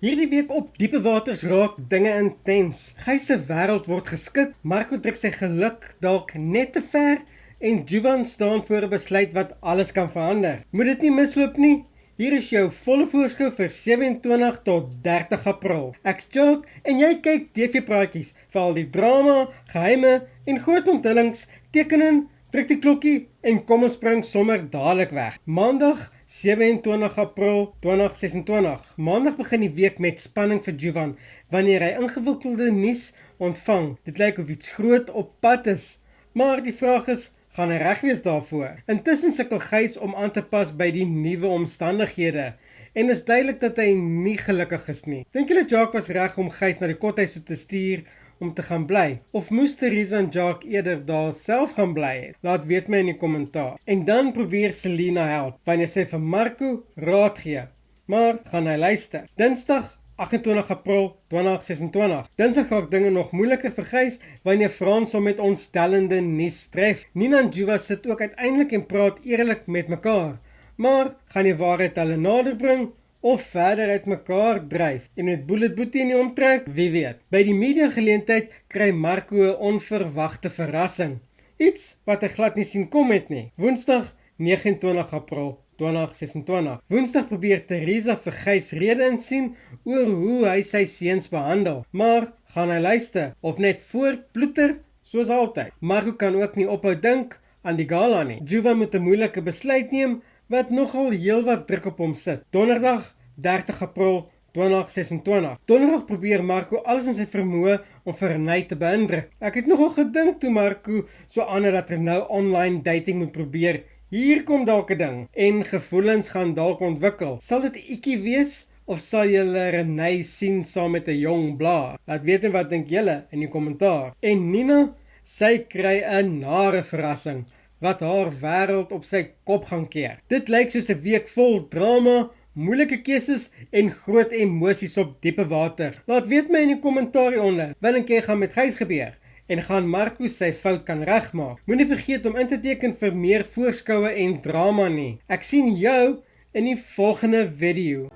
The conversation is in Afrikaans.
Hierdie week op Diepe Waters raak dinge intens. Gys se wêreld word geskit, Marco trek sy geluk dalk net te ver en Juvan staan voor 'n besluit wat alles kan verander. Moet dit nie misloop nie. Hier is jou volle voorskou vir 27 tot 30 April. Ek's Jock en jy kyk TV-praatjies vir al die drama, geheime en groot onthullings, tekening, druk die klokkie en kom ons spring sommer dadelik weg. Maandag 27 April 2026. Maandag begin die week met spanning vir Juvan wanneer hy ingewikkelde nuus ontvang. Dit lyk of iets groot op pad is, maar die vraag is, gaan hy reg wees daarvoor? Intussen sukkel Gys om aan te pas by die nuwe omstandighede en is duidelik dat hy nie gelukkig is nie. Dink julle Jacques was reg om Gys na die kothuis toe te stuur om te gaan bly? Of moes Theresa en Jacques eerder daar self gaan bly het? Laat weet my in die kommentaar. En dan probeer Selina help wanneer sy vir Marco raad gee. Maar gaan hy luister? Dinsdag 28 April 2026. Dinsdag raak dinge nog moeiliker vir Gys wanneer Frans hom met ontstellende nuus tref. Nina en Juva sit ook uiteindelik en praat eerlik met mekaar. Maar gaan die waarheid hulle nader bring of verder uit mekaar dryf en met Bullet Boetie in die omtrek? Wie weet. By die media geleentheid kry Marco 'n onverwagte verrassing. Iets wat hy glad nie sien kom het nie. Woensdag 29 April 2026. Woensdag probeer Theresa vir Gys rede insien oor hoe hy sy seuns behandel. Maar gaan hy luister of net voortploeter soos altyd? Marco kan ook nie ophou dink aan die gala nie. Juva moet 'n moeilike besluit neem wat nogal heelwat druk op hom sit. Donderdag 30 April 2026. Donderdag probeer Marco alles in sy vermoë om vir Renay te beïndruk. Ek het nogal gedink toe Marco so aanhou dat hy nou online dating moet probeer. Hier kom dalk 'n ding en gevoelens gaan dalk ontwikkel. Sal dit 'n ietjie wees of sal julle Renay sien saam met 'n jong blaar? Laat weet net wat dink julle in die kommentaar. En Nina, sy kry 'n nare verrassing wat haar wêreld op sy kop gaan keer. Dit lyk soos 'n week vol drama, moeilike keuses en groot emosies op diepe water. Laat weet my in die kommentaar hieronder, wat dink jy gaan met Gys gebeur? En gaan Marco sy fout kan regmaak? Moenie vergeet om in te teken vir meer voorskoue en drama nie. Ek sien jou in die volgende video.